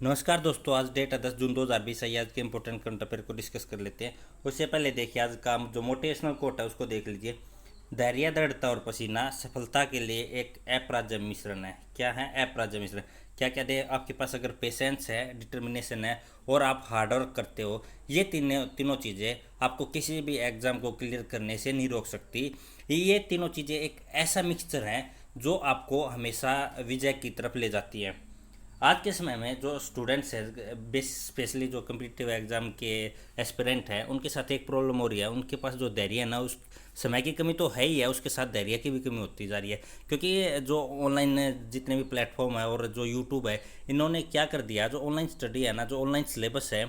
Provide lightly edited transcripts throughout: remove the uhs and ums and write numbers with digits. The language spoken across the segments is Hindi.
नमस्कार दोस्तों, आज डेट है 10 जून 2020 है। आज के इंपॉर्टेंट करंट अफेयर को डिस्कस कर लेते हैं। उससे पहले देखिए आज का जो मोटिवेशनल कोट है उसको देख लीजिए। धैर्य, दृढ़ता और पसीना सफलता के लिए एक अप्राज्य मिश्रण है। क्या है अप्राज्य मिश्रण? क्या क्या दे आपके पास अगर पेशेंस है, डिटर्मिनेशन है और आप हार्ड वर्क करते हो, ये तीनों तीनों चीज़ें आपको किसी भी एग्ज़ाम को क्लियर करने से नहीं रोक सकती। ये तीनों चीज़ें एक ऐसा मिक्सचर है जो आपको हमेशा विजय की तरफ ले जाती है। आज के समय में जो स्टूडेंट्स हैं, बेस स्पेशली जो कम्पिटिटिव एग्ज़ाम के एस्पिरेंट हैं, उनके साथ एक प्रॉब्लम हो रही है। उनके पास जो धैर्य है ना, उस समय की कमी तो है ही है, उसके साथ धैर्य की भी कमी होती जा रही है। क्योंकि जो ऑनलाइन जितने भी प्लेटफॉर्म है और जो यूट्यूब है, इन्होंने क्या कर दिया, जो ऑनलाइन स्टडी है ना, जो ऑनलाइन सिलेबस है,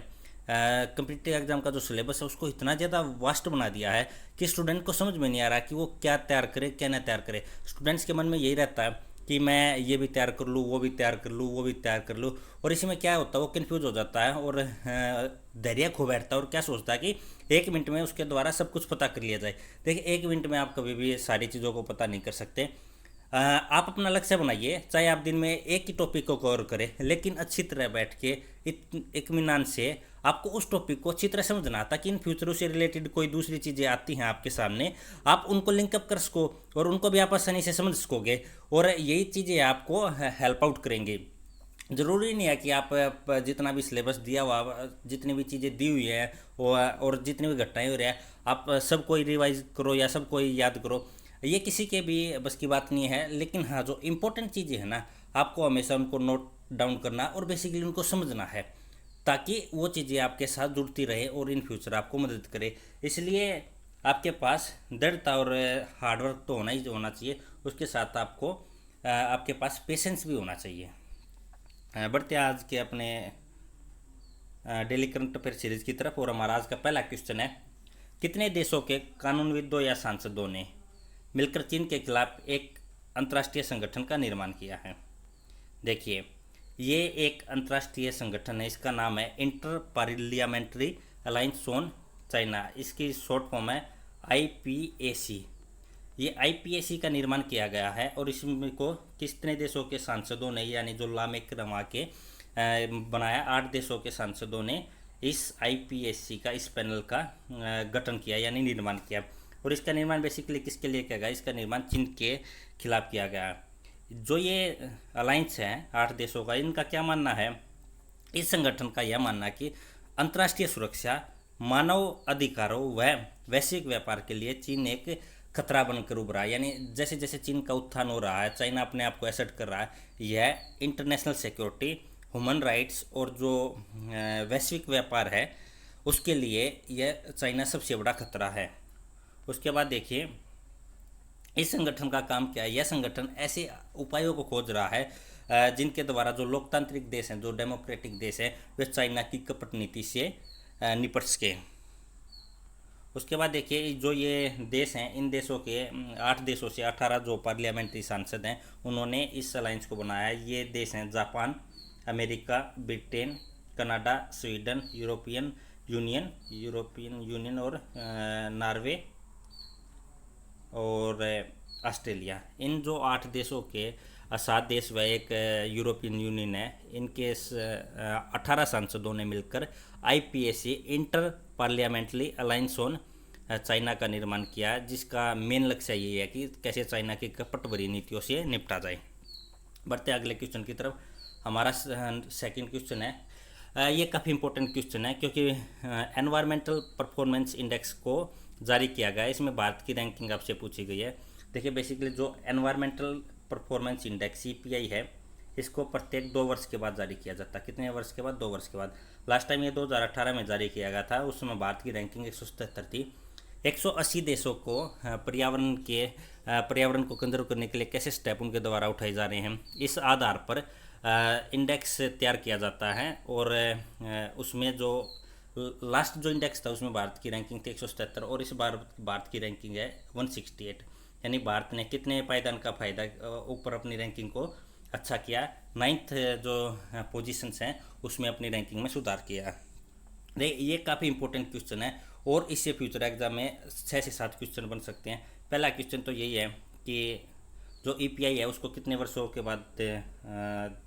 कम्पिटिटिव एग्जाम का जो सिलेबस है उसको इतना ज़्यादा वास्ट बना दिया है कि स्टूडेंट को समझ में नहीं आ रहा कि वो क्या तैयार करे क्या ना तैयार करे। स्टूडेंट्स के मन में यही रहता है कि मैं ये भी तैयार कर लूँ, वो भी तैयार कर लूँ, वो भी तैयार कर लूँ। और इसी में क्या होता है, वो कन्फ्यूज हो जाता है और धैर्य खो बैठता है और क्या सोचता है कि 1 मिनट में उसके द्वारा सब कुछ पता कर लिया जाए। देखिए, 1 मिनट में आप कभी भी सारी चीज़ों को पता नहीं कर सकते। आप अपना लक्ष्य बनाइए, चाहे आप दिन में एक ही टॉपिक को कवर करें, लेकिन अच्छी तरह बैठ के इत्मीनान से आपको उस टॉपिक को अच्छी तरह समझना, ताकि इन फ्यूचरों से रिलेटेड कोई दूसरी चीज़ें आती हैं आपके सामने, आप उनको लिंकअप कर सको और उनको भी आप आसानी से समझ सकोगे। और यही चीज़ें आपको हेल्प आउट करेंगी। ज़रूरी नहीं है कि आप जितना भी सिलेबस दिया हुआ, जितनी भी चीज़ें दी हुई है और जितनी भी घटनाएं हो रही है, आप सब कोई रिवाइज करो या सब कोई याद करो। ये किसी के भी बस की बात नहीं है। लेकिन हाँ, जो इम्पोर्टेंट चीज़ें हैं ना, आपको हमेशा उनको नोट डाउन करना और बेसिकली उनको समझना है, ताकि वो चीज़ें आपके साथ जुड़ती रहे और इन फ्यूचर आपको मदद करे। इसलिए आपके पास दृढ़ता और हार्डवर्क तो होना ही होना चाहिए। उसके साथ आपको आपके पास पेशेंस भी होना चाहिए। बढ़ते हैं आज के अपने डेली करंट अफेयर सीरीज की तरफ। और हमारा आज का पहला क्वेश्चन है, कितने देशों के कानूनविदों या सांसदों ने मिलकर चीन के खिलाफ एक अंतर्राष्ट्रीय संगठन का निर्माण किया है? देखिए, ये एक अंतर्राष्ट्रीय संगठन है, इसका नाम है inter parliamentary alliance on China. इसकी शॉर्ट फॉर्म है आईपीएसी। ये आईपीएसी का निर्माण किया गया है और इसमें को कितने देशों के सांसदों ने, यानी जो लामेक रमा के बनाया, 8 देशों के सांसदों ने इस आईपीएसी का, इस पैनल का गठन किया यानी निर्माण किया। और इसका निर्माण बेसिकली किसके लिए किया गया? इसका निर्माण चीन के खिलाफ किया गया। जो ये अलायंस है 8 देशों का, इनका क्या मानना है? इस संगठन का यह मानना है कि अंतर्राष्ट्रीय सुरक्षा, मानव अधिकारों व वैश्विक व्यापार के लिए चीन एक खतरा बनकर उभरा है। यानी जैसे जैसे चीन का उत्थान हो रहा है, चाइना अपने आप को एसेट कर रहा है, यह इंटरनेशनल सिक्योरिटी, ह्यूमन राइट्स और जो वैश्विक व्यापार है उसके लिए यह चाइना सबसे बड़ा खतरा है। उसके बाद देखिए, इस संगठन का काम क्या है? यह संगठन ऐसे उपायों को खोज रहा है जिनके द्वारा जो लोकतांत्रिक देश हैं, जो डेमोक्रेटिक देश हैं, वे चाइना की कपट नीति से निपट सके। उसके बाद देखिए, जो ये देश हैं, इन देशों के 8 देशों से 18 जो पार्लियामेंट्री सांसद हैं, उन्होंने इस अलायंस को बनाया है। ये देश हैं Japan, America, Britain, Canada, Sweden, European union और नॉर्वे और ऑस्ट्रेलिया। इन जो 8 देशों के 7 देश व एक यूरोपियन यूनियन है, इनके 18 सांसदों ने मिलकर IPAC, inter parliamentary alliance on China का निर्माण किया, जिसका मेन लक्ष्य ये है कि कैसे चाइना की कपट भरी नीतियों से निपटा जाए। बढ़ते अगले क्वेश्चन की तरफ। हमारा सेकंड क्वेश्चन है, ये काफ़ी इंपॉर्टेंट क्वेश्चन है क्योंकि एनवायरमेंटल परफॉर्मेंस इंडेक्स को जारी किया गया है। इसमें भारत की रैंकिंग आपसे पूछी गई है। देखिए, बेसिकली जो एनवायरमेंटल परफॉर्मेंस इंडेक्स ईपीआई है, इसको प्रत्येक 2 वर्ष के बाद जारी किया जाता है। कितने वर्ष के बाद? 2 वर्ष के बाद। लास्ट टाइम ये 2018 में जारी किया गया था। उस समय भारत की रैंकिंग 177 थी। 180 देशों को पर्यावरण को कंजर्व करने के लिए कैसे स्टेप उनके द्वारा उठाए जा रहे हैं, इस आधार पर इंडेक्स तैयार किया जाता है। और उसमें जो लास्ट जो इंडेक्स था उसमें भारत की रैंकिंग थी 177 और इस बार भारत की रैंकिंग है 168। यानी भारत ने कितने पायदान का फायदा ऊपर अपनी रैंकिंग को अच्छा किया, 9th जो पोजीशंस हैं उसमें अपनी रैंकिंग में सुधार किया। ये काफ़ी इंपॉर्टेंट क्वेश्चन है और इससे फ्यूचर एग्जाम में 6 से 7 क्वेश्चन बन सकते हैं। पहला क्वेश्चन तो यही है कि जो ईपीआई है उसको कितने वर्षों के बाद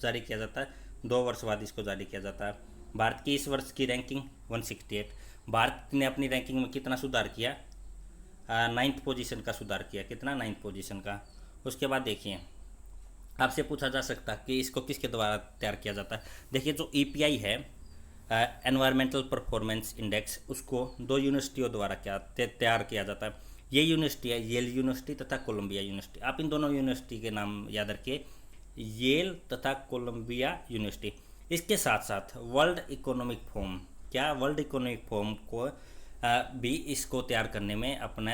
जारी किया जाता है? 2 वर्ष बाद इसको जारी किया जाता है। भारत की इस वर्ष की रैंकिंग 168। भारत ने अपनी रैंकिंग में कितना सुधार किया? 9th पोजीशन का सुधार किया। कितना? 9th पोजीशन का। उसके बाद देखिए, आपसे पूछा जा सकता है कि इसको किसके द्वारा तैयार किया जाता है। देखिए, जो EPI है, एनवायरमेंटल परफॉर्मेंस इंडेक्स, उसको 2 यूनिवर्सिटियों द्वारा तैयार किया जाता है। ये यूनिवर्सिटी है येल यूनिवर्सिटी तथा कोलंबिया यूनिवर्सिटी। आप इन दोनों यूनिवर्सिटी के नाम याद रखिए, येल तथा कोलंबिया यूनिवर्सिटी। इसके साथ साथ वर्ल्ड इकोनॉमिक फोरम, क्या वर्ल्ड इकोनॉमिक फोरम को भी इसको तैयार करने में अपना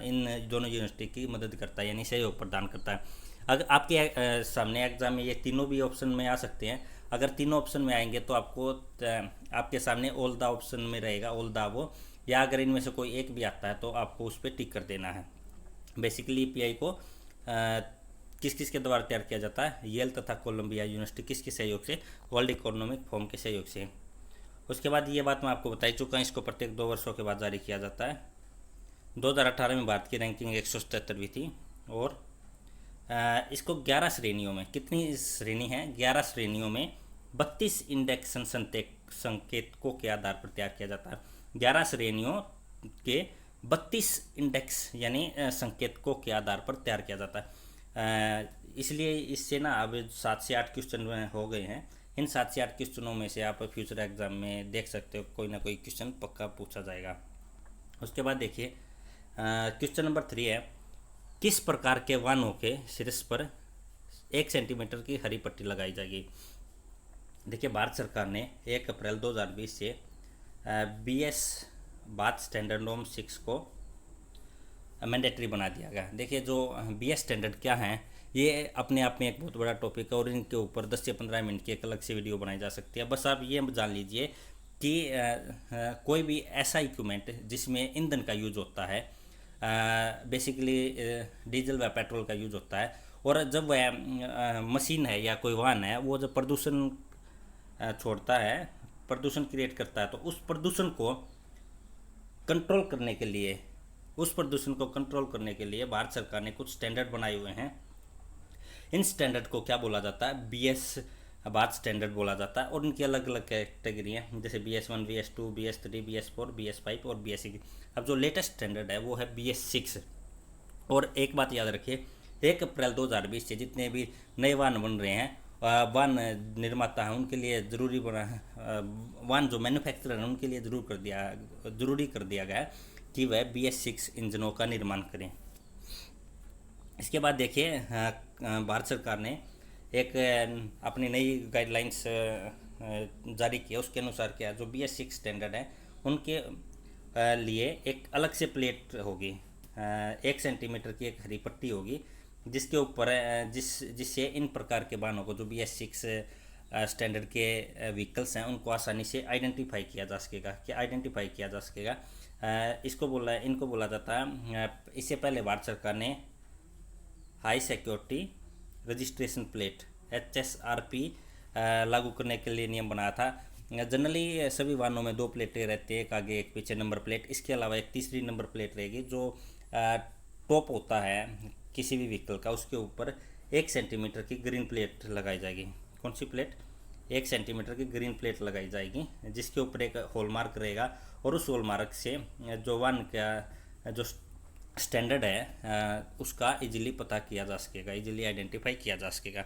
इन दोनों यूनिवर्सिटी की मदद करता है, यानी सहयोग प्रदान करता है। अगर आपके सामने एग्जाम में ये तीनों भी ऑप्शन में आ सकते हैं। अगर तीनों ऑप्शन में आएंगे तो आपको आपके सामने ऑल द ऑप्शन में रहेगा, ऑल द वो, या अगर इनमें से कोई एक भी आता है तो आपको उस पर टिक कर देना है। बेसिकली EPI को किस किस के द्वारा तैयार किया जाता है? येल तथा कोलंबिया यूनिवर्सिटी किसके सहयोग से? वर्ल्ड इकोनॉमिक फोरम के सहयोग से। उसके बाद ये बात मैं आपको बता चुका हूँ, इसको प्रत्येक 2 वर्षों के बाद जारी किया जाता है। 2018 में भारत की रैंकिंग 177वीं थी और इसको 11 श्रेणियों में, कितनी श्रेणी है? 11 श्रेणियों में 32 इंडेक्सन संकेतकों के आधार पर तैयार किया जाता है। 11 श्रेणियों के 32 इंडेक्स यानी संकेतकों के आधार पर तैयार किया जाता है। इसलिए इससे ना अब 7 से 8 क्वेश्चन हो गए हैं। इन 7 से 8 क्वेश्चनों में से आप फ्यूचर एग्जाम में देख सकते हो, कोई ना कोई क्वेश्चन पक्का पूछा जाएगा। उसके बाद देखिए, क्वेश्चन नंबर 3 है, किस प्रकार के वाहनों के शीर्ष पर 1 सेंटीमीटर की हरी पट्टी लगाई जाएगी? देखिए, भारत सरकार ने 1 अप्रैल 2020 से BS भारत स्टैंडर्ड नॉर्म 6 को मैंडेटरी बना दिया गया। देखिए, जो BS स्टैंडर्ड क्या है, ये अपने आप में एक बहुत बड़ा टॉपिक है और इनके ऊपर 10 से 15 मिनट की एक अलग से वीडियो बनाई जा सकती है। बस आप ये जान लीजिए कि कोई भी ऐसा इक्विपमेंट जिसमें ईंधन का यूज होता है, बेसिकली डीजल व पेट्रोल का यूज होता है, और जब वह मशीन है या कोई वाहन है, वो जब प्रदूषण छोड़ता है, प्रदूषण क्रिएट करता है, तो उस प्रदूषण को कंट्रोल करने के लिए, भारत सरकार ने कुछ स्टैंडर्ड बनाए हुए हैं। इन स्टैंडर्ड को क्या बोला जाता है? BS भारत स्टैंडर्ड बोला जाता है। और इनकी अलग अलग कैटेगरी हैं, जैसे BS1, BS2, BS3, BS4, BS5 और BS6। अब जो लेटेस्ट स्टैंडर्ड है वो है BS6। और एक बात याद रखिए, 1 अप्रैल 2020 से जितने भी नए वाहन बन रहे हैं, वाहन निर्माता हैं उनके लिए ज़रूरी बना है, वाहन जो मैन्युफैक्चरर हैं उनके लिए ज़रूरी कर दिया गया है कि वह BS6 इंजनों का निर्माण करें। इसके बाद देखिए, भारत सरकार ने एक अपनी नई गाइडलाइंस जारी किया। उसके अनुसार क्या, जो BS6 स्टैंडर्ड है उनके लिए एक अलग से प्लेट होगी, 1 सेंटीमीटर की एक हरी पट्टी होगी, जिसके ऊपर जिससे इन प्रकार के वाहनों को, जो BS6 स्टैंडर्ड के व्हीकल्स हैं, उनको आसानी से आइडेंटिफाई किया जा सकेगा। इनको बोला जाता है, इससे पहले भारत सरकार ने high security registration plate HSRP लागू करने के लिए नियम बनाया था। जनरली सभी वाहनों में 2 प्लेटें रहती है, एक आगे एक पीछे नंबर प्लेट। इसके अलावा एक तीसरी नंबर प्लेट रहेगी, जो टॉप होता है किसी भी व्हीकल का, उसके ऊपर 1 सेंटीमीटर की ग्रीन प्लेट लगाई जाएगी। कौन सी प्लेट? 1 सेंटीमीटर की ग्रीन प्लेट लगाई जाएगी, जिसके ऊपर एक हॉलमार्क रहेगा, और उस हॉलमार्क से जो वाहन का जो स्टैंडर्ड है उसका इजीली पता किया जा सकेगा, इजीली आइडेंटिफाई किया जा सकेगा।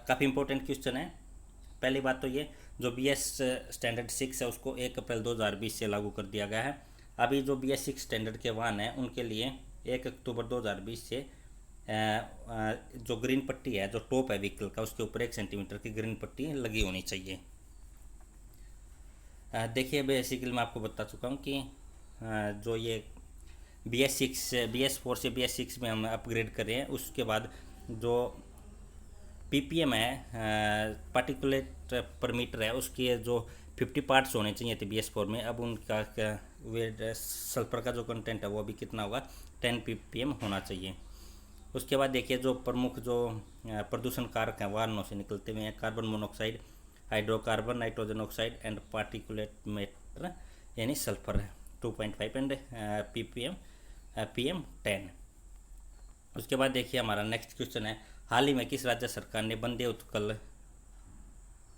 काफ़ी इंपॉर्टेंट क्वेश्चन है। पहली बात तो ये, जो BS स्टैंडर्ड 6 है उसको 1 अप्रैल 2020 से लागू कर दिया गया है। अभी जो BS6 स्टैंडर्ड के वाहन हैं उनके लिए 1 अक्टूबर 2020 से जो ग्रीन पट्टी है, जो टॉप है व्हीकल का, उसके ऊपर 1 सेंटीमीटर की ग्रीन पट्टी लगी होनी चाहिए। देखिए, बेसिकली मैं आपको बता चुका हूँ कि जो ये BS4 से BS6 में हम अपग्रेड कर रहे हैं। उसके बाद जो PPM है, पार्टिकुलेट पर मीटर है, उसके जो 50 पार्ट्स होने चाहिए थे BS4 में, अब उनका सल्फर का जो कंटेंट है वो अभी कितना होगा? 10 ppm होना चाहिए। उसके बाद देखिए, जो प्रमुख जो प्रदूषण कारक हैं वाहनों से निकलते हुए हैं, carbon monoxide, hydrocarbon, nitrogen oxide and particulate matter यानी सल्फर 2.5 एंड PM10। उसके बाद देखिए, हमारा नेक्स्ट क्वेश्चन है, हाल ही में किस राज्य सरकार ने वंदे उत्कल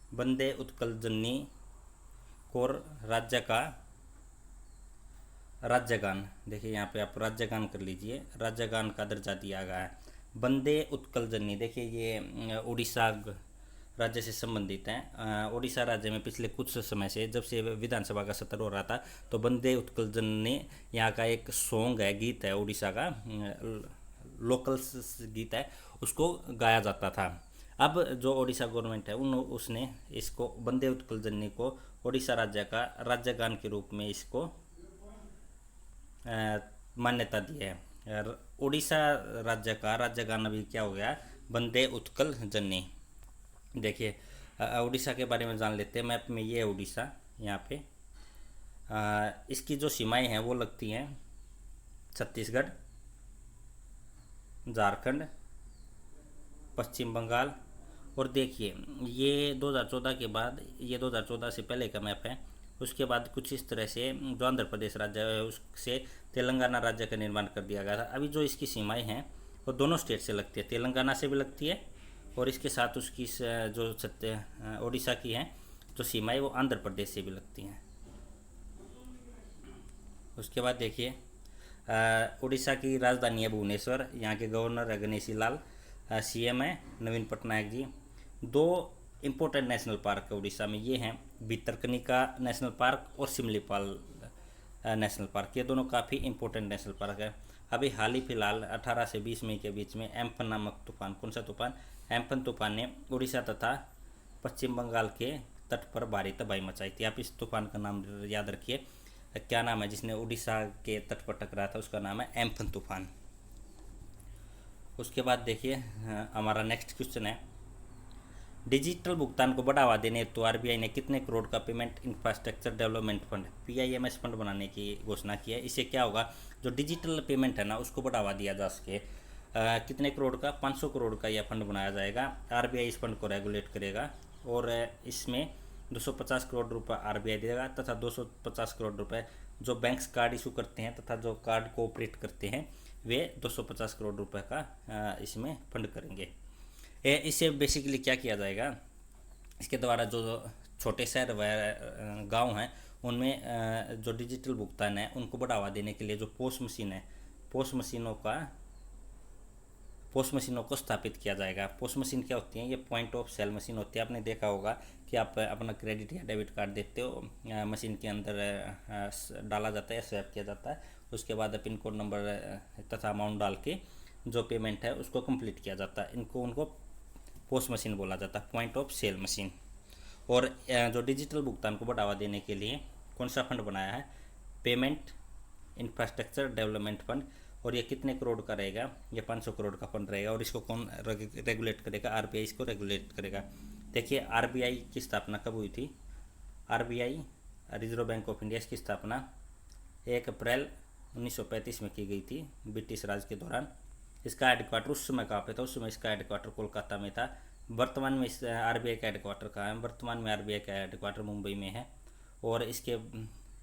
वंदे उत्कल जननी को राज्यगान, देखिए यहाँ पे आप राज्यगान कर लीजिए, राज्यगान का दर्जा दिया गया है। वंदे उत्कल जननी, देखिए ये उड़ीसा राज्य से संबंधित हैं। उड़ीसा राज्य में पिछले कुछ समय से, जब से विधानसभा का सत्र हो रहा था, तो वंदे उत्कल जननी यहाँ का एक सॉन्ग है, गीत है, उड़ीसा का लोकल गीत है, उसको गाया जाता था। अब जो उड़ीसा गवर्नमेंट है उसने इसको वंदे उत्कल जननी को उड़ीसा राज्य का राज्यगान के रूप में इसको मान्यता दी है। उड़ीसा राज्य का राज्यगान अभी क्या हो गया, वंदे उत्कल जननी। देखिए उड़ीसा के बारे में जान लेते हैं। मैप में ये है उड़ीसा, यहाँ पे इसकी जो सीमाएं हैं वो लगती हैं छत्तीसगढ़, झारखंड, पश्चिम बंगाल। और देखिए ये 2014 के बाद, ये 2014 से पहले का मैप है। उसके बाद कुछ इस तरह से जो आंध्र प्रदेश राज्य है उससे तेलंगाना राज्य का निर्माण कर दिया गया था। अभी जो इसकी सीमाएं हैं वो दोनों स्टेट से लगती है, तेलंगाना से भी लगती है और इसके साथ उसकी जो उड़ीसा की हैं जो सीमाएं वो आंध्र प्रदेश से भी लगती हैं। उसके बाद देखिए उड़ीसा की राजधानी है भुवनेश्वर, यहाँ के गवर्नर है गणेशी लाल, सीएम है नवीन पटनायक जी। दो इम्पोर्टेंट नेशनल पार्क है उड़ीसा में, ये हैं भितरकनिका नेशनल पार्क और सिमलीपाल नेशनल पार्क। ये दोनों काफ़ी इम्पोर्टेंट नेशनल पार्क है। अभी हाल ही फिलहाल 18 से 20 मई के बीच में एम्फन नामक तूफान, कौन सा तूफान, एम्फन तूफान ने उड़ीसा तथा पश्चिम बंगाल के तट पर भारी तबाही मचाई थी। आप इस तूफान का नाम याद रखिए, क्या नाम है जिसने उड़ीसा के तट पर टकराया था, उसका नाम है एम्फन तूफान। उसके बाद देखिए हमारा नेक्स्ट क्वेश्चन है, डिजिटल भुगतान को बढ़ावा देने हेतु आरबीआई ने कितने करोड़ का payment infrastructure development fund PIMS fund बनाने की घोषणा की है। इससे क्या होगा, जो डिजिटल पेमेंट है ना उसको बढ़ावा दिया जा सके। कितने करोड़ का, 500 करोड़ का यह फंड बनाया जाएगा। आरबीआई इस फंड को रेगुलेट करेगा और इसमें 250 करोड़ रुपये आरबीआई देगा तथा 250 करोड़ रुपये जो बैंक्स कार्ड इशू करते हैं तथा जो कार्ड को ऑपरेट करते हैं वे 250 करोड़ रुपए का इसमें फंड करेंगे। इससे बेसिकली क्या किया जाएगा, इसके द्वारा जो छोटे शहर व गांव हैं उनमें जो डिजिटल भुगतान है उनको बढ़ावा देने के लिए जो पोस्ट मशीन है, पोस्ट मशीनों को स्थापित किया जाएगा। पोस्ट मशीन क्या होती हैं, ये पॉइंट ऑफ सेल मशीन होती है। आपने देखा होगा कि आप अपना क्रेडिट या डेबिट कार्ड देते हो, मशीन के अंदर डाला जाता है, स्वैप किया जाता है, उसके बाद पिन कोड नंबर तथा अमाउंट डाल के जो पेमेंट है उसको कंप्लीट किया जाता है। उनको पोस्ट मशीन बोला जाता है, पॉइंट ऑफ सेल मशीन। और जो डिजिटल भुगतान को बढ़ावा देने के लिए कौन सा फंड बनाया है, पेमेंट इंफ्रास्ट्रक्चर डेवलपमेंट फंड। और ये कितने करोड़ का रहेगा, ये 500 करोड़ का फंड रहेगा। और इसको कौन रेगुलेट करेगा, आरबीआई इसको रेगुलेट करेगा। देखिए आरबीआई की स्थापना कब हुई थी, RBI reserve bank of India की स्थापना 1 अप्रैल 1935 में की गई थी ब्रिटिश राज के दौरान। इसका हेडक्वार्टर उस समय कहाँ पे था, उस समय इसका हेडक्वार्टर कोलकाता में था। वर्तमान में इस आरबीआई का हेडक्वार्टर कहाँ है, वर्तमान में आरबीआई का हेडक्वार्टर मुंबई में है। और इसके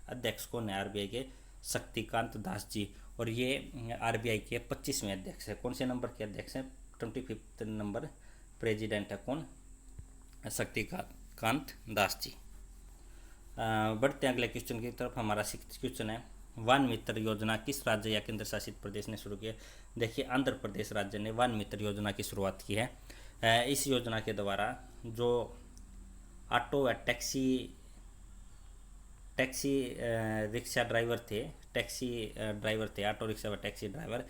अध्यक्ष कौन है, आरबीआई के शक्तिकांत दास जी। और ये आरबीआई के 25वें अध्यक्ष है। कौन से नंबर के अध्यक्ष हैं, 25 नंबर प्रेसिडेंट है कौन, शक्तिकांत दास जी। बढ़ते हैं अगले क्वेश्चन की तरफ। हमारा 6th क्वेश्चन है, वन मित्र योजना किस राज्य या केंद्र शासित प्रदेश ने शुरू की है। देखिए आंध्र प्रदेश राज्य ने वन मित्र योजना की शुरुआत की है। इस योजना के द्वारा जो ऑटो व टैक्सी रिक्शा ड्राइवर थे, ऑटो रिक्शा व टैक्सी ड्राइवर,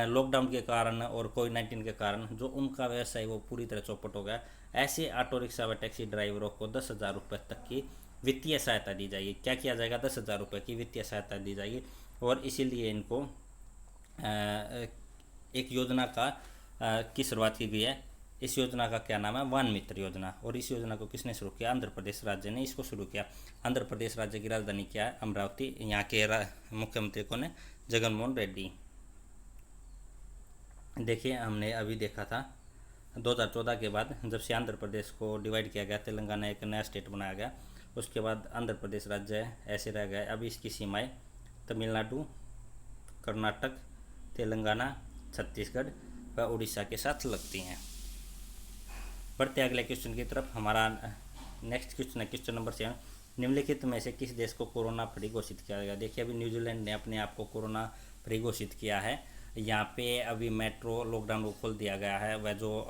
लॉकडाउन के कारण और कोविड-19 के कारण जो उनका व्यवसाय वो पूरी तरह चौपट हो गया। ऐसे ऑटो रिक्शा व टैक्सी ड्राइवरों को 10,000 रुपये तक की वित्तीय सहायता दी जाएगी। क्या किया जाएगा, 10,000 रुपये की वित्तीय सहायता दी जाएगी। और इसीलिए इनको एक योजना की शुरुआत की गई है। इस योजना का क्या नाम है, वन मित्र योजना। और इस योजना को किसने शुरू किया, आंध्र प्रदेश राज्य ने इसको शुरू किया। आंध्र प्रदेश राज्य की राजधानी क्या है, अमरावती। यहाँ के मुख्यमंत्री कौन है, जगनमोहन रेड्डी। देखिए हमने अभी देखा था 2014 के बाद जब से आंध्र प्रदेश को डिवाइड किया गया, तेलंगाना एक नया स्टेट बनाया गया, उसके बाद आंध्र प्रदेश राज्य ऐसे रह गए। अभी इसकी सीमाएं तमिलनाडु, कर्नाटक, तेलंगाना, छत्तीसगढ़ व उड़ीसा के साथ लगती हैं। बढ़ते अगले क्वेश्चन की तरफ। हमारा नेक्स्ट क्वेश्चन है क्वेश्चन नंबर 7। निम्नलिखित में से किस देश को कोरोना फ्री घोषित किया गया। देखिए अभी न्यूजीलैंड ने अपने आप को कोरोना फ्री घोषित किया है। यहाँ पे अभी मेट्रो लॉकडाउन को खोल दिया गया है। वह जो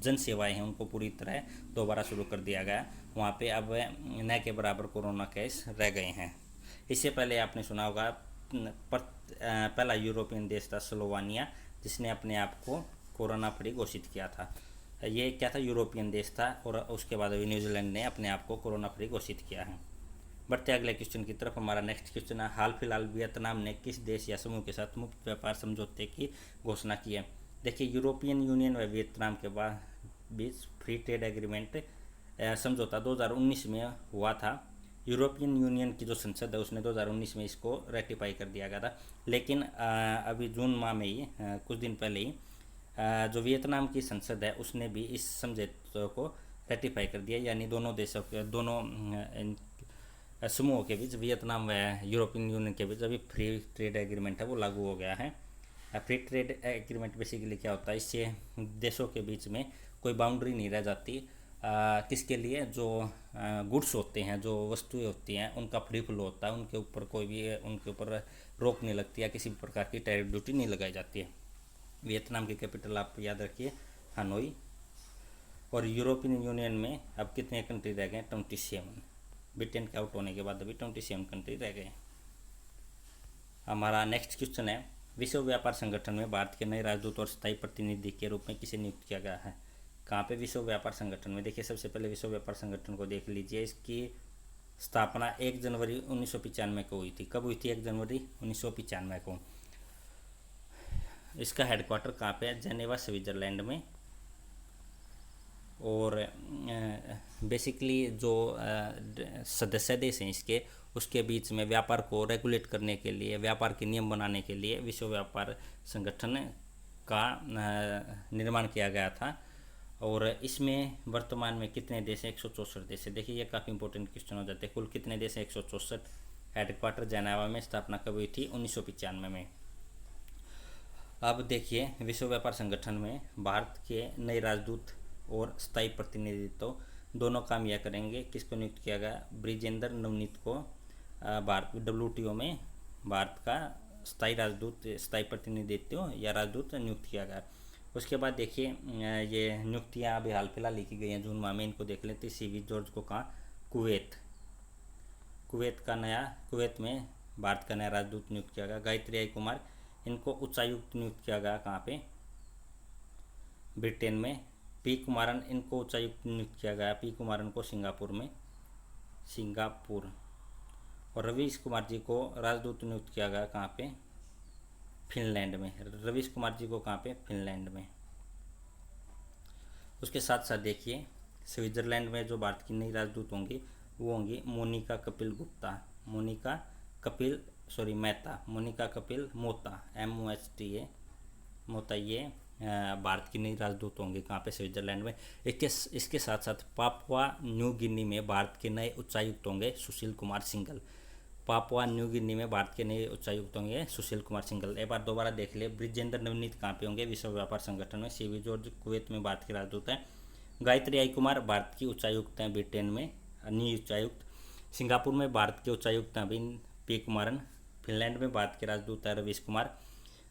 जन सेवाएँ हैं उनको पूरी तरह दोबारा शुरू कर दिया गया। वहाँ पे अब न के बराबर कोरोना केस रह गए हैं। इससे पहले आपने सुना होगा पहला यूरोपियन देश था स्लोवानिया, जिसने अपने आप को कोरोना फ्री घोषित किया था। ये क्या था, यूरोपियन देश था। और उसके बाद अभी न्यूजीलैंड ने अपने आप को कोरोना फ्री घोषित किया है। बढ़ते अगले क्वेश्चन की तरफ। हमारा नेक्स्ट क्वेश्चन है, हाल फिलहाल वियतनाम ने किस देश या समूह के साथ मुक्त व्यापार समझौते की घोषणा की है। देखिए यूरोपियन यूनियन व वियतनाम के बीच फ्री ट्रेड एग्रीमेंट समझौता 2019 में हुआ था। यूरोपियन यूनियन की जो संसद है उसने 2019 में इसको रेटिफाई कर दिया गया था। लेकिन अभी जून माह में ही कुछ दिन पहले ही जो वियतनाम की संसद है उसने भी इस समझौते को रेटिफाई कर दिया। यानी दोनों देशों के दोनों समूहों के बीच, वियतनाम व यूरोपियन यूनियन के बीच अभी फ्री ट्रेड एग्रीमेंट है वो लागू हो गया है। फ्री ट्रेड एग्रीमेंट बेसिकली क्या होता है, इससे देशों के बीच में कोई बाउंड्री नहीं रह जाती। किसके लिए, जो गुड्स होते हैं, जो वस्तुएं होती हैं, उनका फ्री फ्लो होता है। उनके ऊपर कोई भी उनके ऊपर रोक नहीं लगती या किसी भी प्रकार की टैरिफ ड्यूटी नहीं लगाई जाती है। वियतनाम की कैपिटल आप याद रखिए हनोई। और यूरोपियन यूनियन में अब कितने कंट्री रह गए, 27। ब्रिटेन के आउट होने के बाद अभी 27 कंट्री रह गए। हमारा नेक्स्ट क्वेश्चन है, विश्व व्यापार संगठन में भारत के नए राजदूत और स्थायी प्रतिनिधि के रूप में किसे नियुक्त किया गया है। कहाँ पे, विश्व व्यापार संगठन में। देखिए सबसे पहले विश्व व्यापार संगठन को देख लीजिए। इसकी स्थापना 1 जनवरी 1995 को हुई थी। कब हुई थी, 1 जनवरी 1995 को। इसका हेडक्वार्टर कहाँ पे है, जेनेवा स्विट्जरलैंड में। और बेसिकली जो सदस्य देश हैं इसके, उसके बीच में व्यापार को रेगुलेट करने के लिए, व्यापार के नियम बनाने के लिए विश्व व्यापार संगठन का निर्माण किया गया था। और इसमें वर्तमान में कितने देश हैं, 164 देश है। देखिए ये काफ़ी इंपॉर्टेंट क्वेश्चन हो जाते हैं। कुल कितने देश हैं, 164। हेडक्वार्टर जेनेवा में, स्थापना कब हुई थी, 1995 में। अब देखिए विश्व व्यापार संगठन में भारत के नए राजदूत और स्थायी प्रतिनिधित्व दोनों काम यह करेंगे। किसको नियुक्त किया गया, ब्रिजेंद्र नवनीत को भारत WTO में भारत का स्थायी राजदूत, स्थायी प्रतिनिधित्व या राजदूत नियुक्त किया गया। उसके बाद देखिए ये नियुक्तियाँ अभी हाल फिलहाल लिखी गई हैं जून माह में। इनको देख लेते। CV जॉर्ज को कहाँ, कुवैत में भारत का नया राजदूत नियुक्त किया गया। गायत्री आई कुमार, इनको उच्चायुक्त नियुक्त किया गया कहाँ पे, ब्रिटेन में। P कुमारन, इनको उच्चायुक्त नियुक्त किया गया। P कुमारन को सिंगापुर। और रवीश कुमार जी को राजदूत नियुक्त किया गया कहाँ पे, फिनलैंड में। रवीश कुमार जी को कहाँ पे, फिनलैंड में। उसके साथ साथ देखिए स्विट्जरलैंड में जो भारत की नई राजदूत होंगी वो होंगी मोनिका कपिल मोता, MOHTA मोता। ये भारत की नई राजदूत होंगे कहाँ पे, स्विट्जरलैंड में। इसके साथ साथ पापुआ न्यू गिनी में भारत के नए उच्चायुक्त होंगे Sushil Kumar Singhal. Papua New Guinea में भारत के नए उच्चायुक्त होंगे सुशील कुमार सिंघल। एक बार दोबारा देख ले, ब्रिजेंद्र नवनीत कहाँ पे होंगे, विश्व व्यापार संगठन में। CV जॉर्ज कुवैत में भारत के राजदूत हैं। गायत्री आई कुमार भारत की उच्चायुक्त हैं ब्रिटेन में, नई उच्चायुक्त। सिंगापुर में भारत के उच्चायुक्त हैं अभी P कुमारन। फिनलैंड में भारत के राजदूत हैं रवीश कुमार।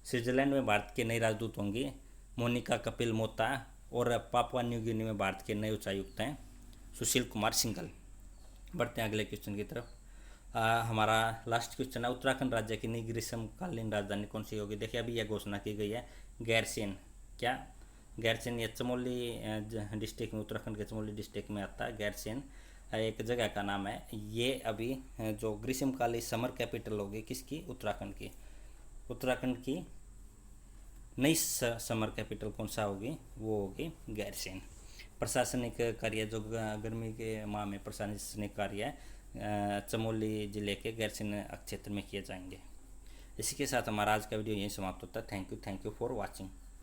स्विट्जरलैंड में भारत के नए राजदूत होंगे मोनिका कपिल मोता। और पापुआ न्यू गिनी में भारत के नए उच्चायुक्त हैं सुशील कुमार सिंघल। बढ़ते हैं अगले क्वेश्चन की तरफ। हमारा लास्ट क्वेश्चन है, उत्तराखंड राज्य की नई ग्रीष्मकालीन राजधानी कौन सी होगी। देखिए अभी यह घोषणा की गई है, गैरसेन। क्या, गैरसेन, ये चमोली डिस्ट्रिक्ट में, उत्तराखंड के चमोली डिस्ट्रिक्ट में आता है। गैरसेन एक जगह का नाम है। ये अभी जो ग्रीष्मकालीन समर कैपिटल होगी किसकी, उत्तराखंड की नई समर कैपिटल कौन सा होगी, वो होगी गैरसेन। प्रशासनिक कार्य जो गर्मी के माह में प्रशासनिक कार्य है चमोली जिले के गैरसेन क्षेत्र में किए जाएंगे। इसी के साथ हमारा आज का वीडियो यहीं समाप्त होता है। Thank you for watching.